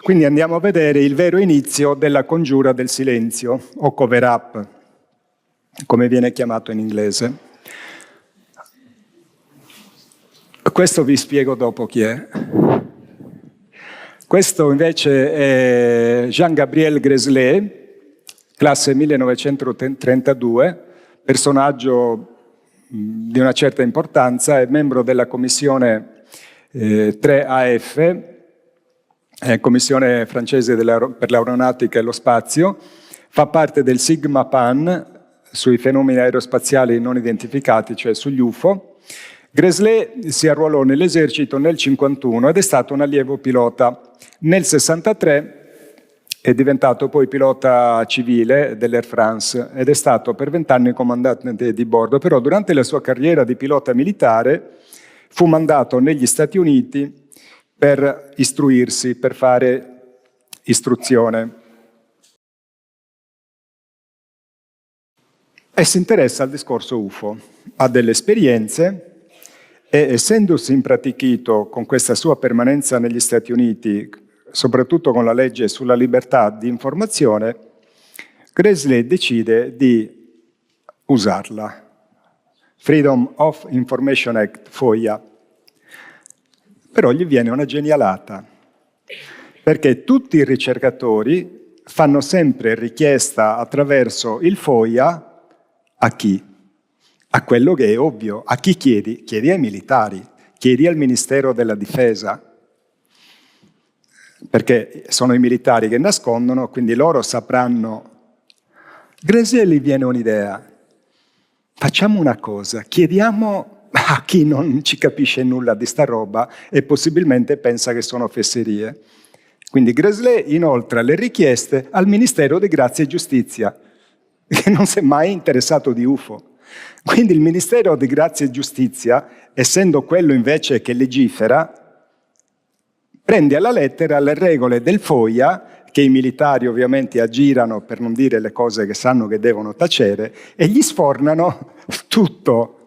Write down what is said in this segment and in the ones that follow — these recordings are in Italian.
Quindi andiamo a vedere il vero inizio della congiura del silenzio, o cover up, come viene chiamato in inglese. Questo vi spiego dopo chi è. Questo invece è Jean-Gabriel Grésley, classe 1932, personaggio di una certa importanza, è membro della commissione 3AF, commissione francese per l'aeronautica e lo spazio, fa parte del Sigma Pan sui fenomeni aerospaziali non identificati, cioè sugli UFO. Grésley si arruolò nell'esercito nel 1951 ed è stato un allievo pilota. Nel 1963 è diventato poi pilota civile dell'Air France ed è stato per 20 anni comandante di bordo, però durante la sua carriera di pilota militare fu mandato negli Stati Uniti per istruirsi, per fare istruzione. E si interessa al discorso UFO, ha delle esperienze e essendosi impratichito con questa sua permanenza negli Stati Uniti, soprattutto con la legge sulla libertà di informazione, Grésley decide di usarla. Freedom of Information Act, FOIA. Però gli viene una genialata, perché tutti i ricercatori fanno sempre richiesta attraverso il FOIA a chi? A quello che è ovvio. A chi chiedi? Chiedi ai militari, chiedi al Ministero della Difesa, perché sono i militari che nascondono, quindi loro sapranno. Grésley gli viene un'idea. Facciamo una cosa, chiediamo a chi non ci capisce nulla di sta roba e possibilmente pensa che sono fesserie. Quindi Grésley inoltra le richieste al Ministero di Grazia e Giustizia, che non si è mai interessato di UFO. Quindi il Ministero di Grazia e Giustizia, essendo quello invece che legifera, prende alla lettera le regole del FOIA, che i militari ovviamente aggirano per non dire le cose che sanno che devono tacere, e gli sfornano tutto.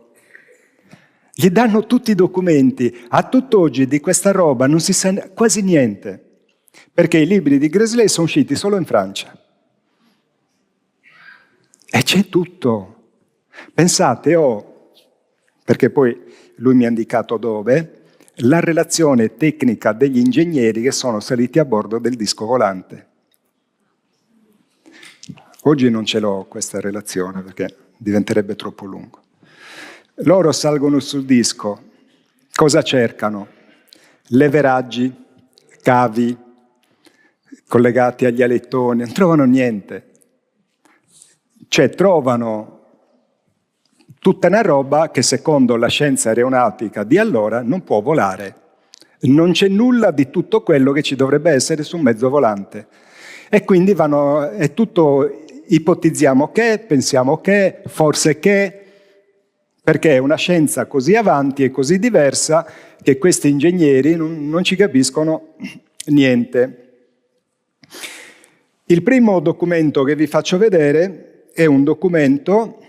Gli danno tutti i documenti. A tutt'oggi di questa roba non si sa quasi niente, perché i libri di Grésley sono usciti solo in Francia. E c'è tutto. Pensate, perché poi lui mi ha indicato dove, la relazione tecnica degli ingegneri che sono saliti a bordo del disco volante. Oggi non ce l'ho questa relazione perché diventerebbe troppo lungo. Loro salgono sul disco, cosa cercano? Leveraggi, cavi, collegati agli alettoni, non trovano niente. Cioè trovano tutta una roba che secondo la scienza aeronautica di allora non può volare. Non c'è nulla di tutto quello che ci dovrebbe essere su un mezzo volante. E quindi è tutto, ipotizziamo che, pensiamo che, forse che, perché è una scienza così avanti e così diversa che questi ingegneri non ci capiscono niente. Il primo documento che vi faccio vedere è un documento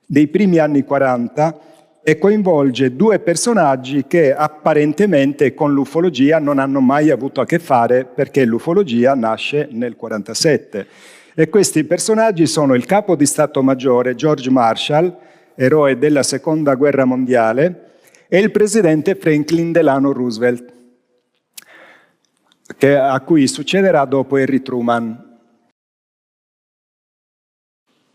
dei primi anni 40 e coinvolge due personaggi che apparentemente con l'ufologia non hanno mai avuto a che fare perché l'ufologia nasce nel 47. E questi personaggi sono il capo di Stato Maggiore George Marshall, eroe della Seconda Guerra Mondiale, e il presidente Franklin Delano Roosevelt, a cui succederà dopo Harry Truman.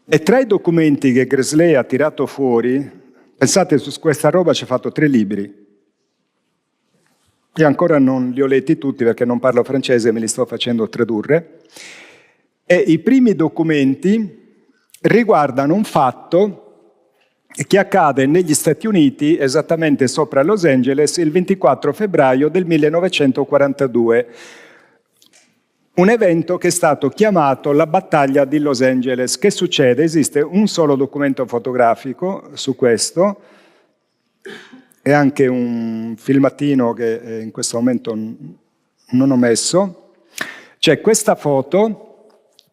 E tra i documenti che Grésley ha tirato fuori, pensate, su questa roba ci ha fatto 3 libri. Io ancora non li ho letti tutti perché non parlo francese, me li sto facendo tradurre. E i primi documenti riguardano un fatto che accade negli Stati Uniti, esattamente sopra Los Angeles, il 24 febbraio del 1942. Un evento che è stato chiamato la battaglia di Los Angeles. Che succede? Esiste un solo documento fotografico su questo e anche un filmatino che in questo momento non ho messo. C'è questa foto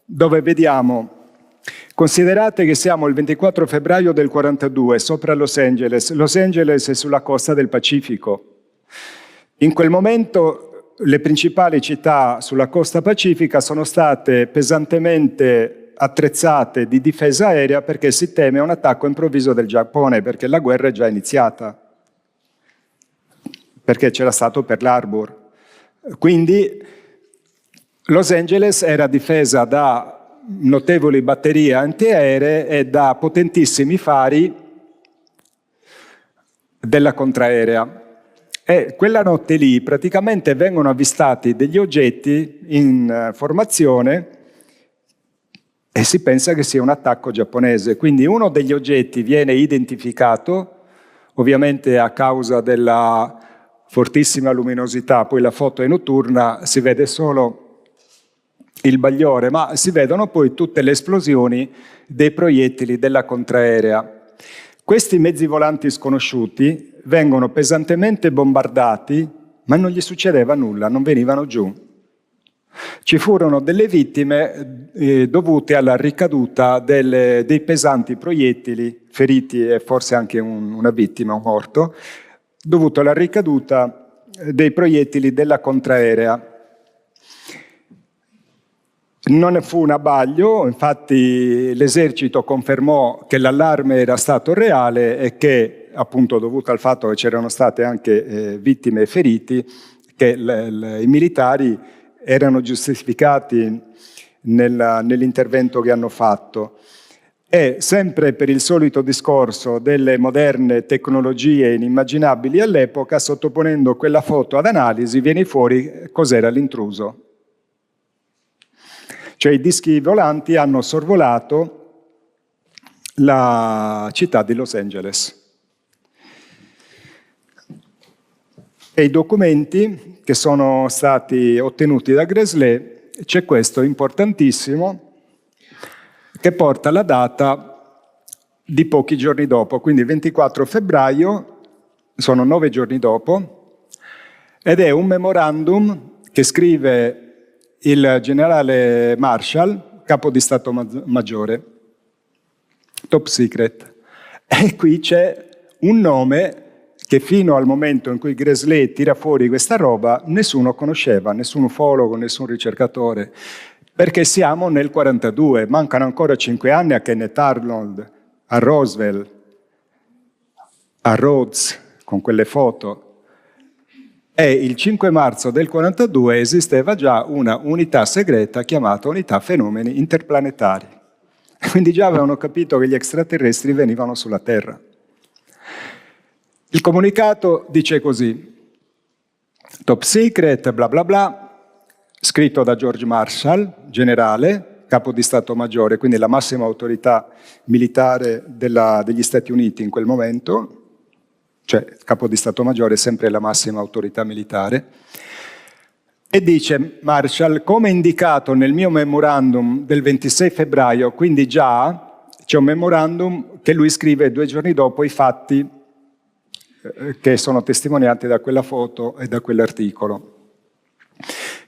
dove vediamo, considerate che siamo il 24 febbraio del 42 sopra Los Angeles. Los Angeles è sulla costa del Pacifico. In quel momento le principali città sulla costa pacifica sono state pesantemente attrezzate di difesa aerea perché si teme un attacco improvviso del Giappone, perché la guerra è già iniziata, perché c'era stato Pearl Harbor. Quindi Los Angeles era difesa da notevoli batterie antiaeree e da potentissimi fari della contraerea. E quella notte lì praticamente vengono avvistati degli oggetti in formazione e si pensa che sia un attacco giapponese. Quindi uno degli oggetti viene identificato, ovviamente a causa della fortissima luminosità, poi la foto è notturna, si vede solo il bagliore, ma si vedono poi tutte le esplosioni dei proiettili della contraerea. Questi mezzi volanti sconosciuti vengono pesantemente bombardati, ma non gli succedeva nulla, non venivano giù. Ci furono delle vittime dovute alla ricaduta dei pesanti proiettili, feriti e forse anche una vittima, un morto, dovuto alla ricaduta dei proiettili della contraerea. Non ne fu un abbaglio, infatti l'esercito confermò che l'allarme era stato reale e che, appunto dovuto al fatto che c'erano state anche vittime e feriti, che i militari erano giustificati nell'intervento che hanno fatto. E sempre per il solito discorso delle moderne tecnologie inimmaginabili all'epoca, sottoponendo quella foto ad analisi, viene fuori cos'era l'intruso. Cioè i dischi volanti hanno sorvolato la città di Los Angeles. E i documenti che sono stati ottenuti da Gresley, c'è questo importantissimo, che porta la data di pochi giorni dopo, quindi 24 febbraio, sono 9 giorni dopo, ed è un memorandum che scrive il generale Marshall, capo di Stato Maggiore, top secret. E qui c'è un nome che fino al momento in cui Gresley tira fuori questa roba nessuno conosceva, nessun ufologo, nessun ricercatore, perché siamo nel 42, mancano ancora 5 anni a Kenneth Arnold, a Roswell, a Rhodes, con quelle foto. E il 5 marzo del 42 esisteva già una unità segreta chiamata Unità Fenomeni Interplanetari. Quindi già avevano capito che gli extraterrestri venivano sulla Terra. Il comunicato dice così: top secret, bla bla bla, scritto da George Marshall, generale, capo di Stato Maggiore, quindi la massima autorità militare degli Stati Uniti in quel momento, cioè capo di Stato Maggiore è sempre la massima autorità militare, e dice Marshall, come indicato nel mio memorandum del 26 febbraio, quindi già c'è un memorandum che lui scrive 2 giorni dopo i fatti che sono testimoniati da quella foto e da quell'articolo,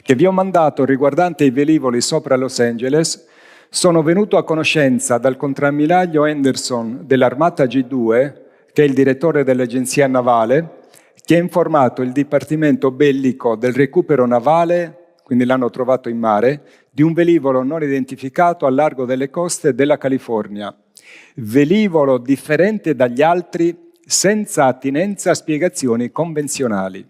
che vi ho mandato riguardante i velivoli sopra Los Angeles. Sono venuto a conoscenza dal contrammiraglio Henderson dell'Armata G2, che è il direttore dell'Agenzia Navale, che ha informato il Dipartimento Bellico del recupero navale, quindi l'hanno trovato in mare, di un velivolo non identificato al largo delle coste della California. Velivolo differente dagli altri, senza attinenza a spiegazioni convenzionali.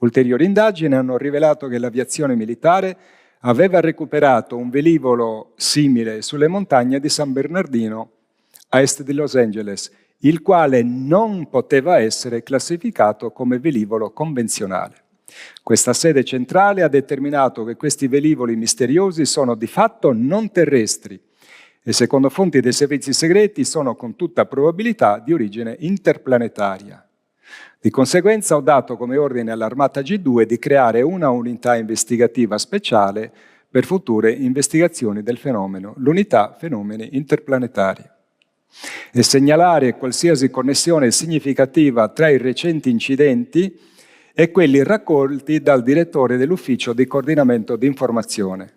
Ulteriori indagini hanno rivelato che l'aviazione militare aveva recuperato un velivolo simile sulle montagne di San Bernardino, a est di Los Angeles, il quale non poteva essere classificato come velivolo convenzionale. Questa sede centrale ha determinato che questi velivoli misteriosi sono di fatto non terrestri e, secondo fonti dei servizi segreti, sono con tutta probabilità di origine interplanetaria. Di conseguenza ho dato come ordine all'Armata G2 di creare una unità investigativa speciale per future investigazioni del fenomeno, l'unità fenomeni interplanetari, e segnalare qualsiasi connessione significativa tra i recenti incidenti e quelli raccolti dal direttore dell'ufficio di coordinamento di informazione.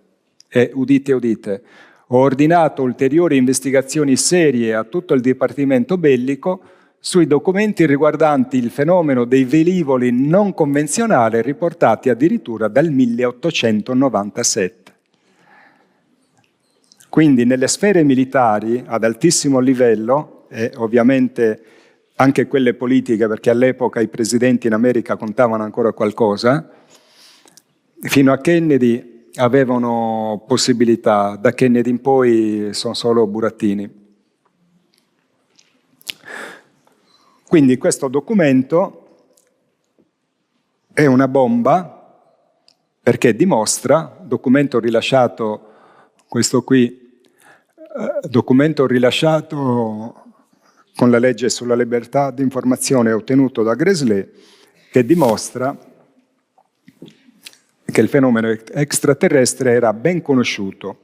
E, udite udite, ho ordinato ulteriori investigazioni serie a tutto il Dipartimento Bellico sui documenti riguardanti il fenomeno dei velivoli non convenzionali riportati addirittura dal 1897. Quindi nelle sfere militari ad altissimo livello, e ovviamente anche quelle politiche, perché all'epoca i presidenti in America contavano ancora qualcosa, fino a Kennedy avevano possibilità, da Kennedy in poi sono solo burattini. Quindi questo documento è una bomba perché dimostra, documento rilasciato, questo qui, documento rilasciato con la legge sulla libertà di informazione ottenuto da Gressler, che dimostra che il fenomeno extraterrestre era ben conosciuto.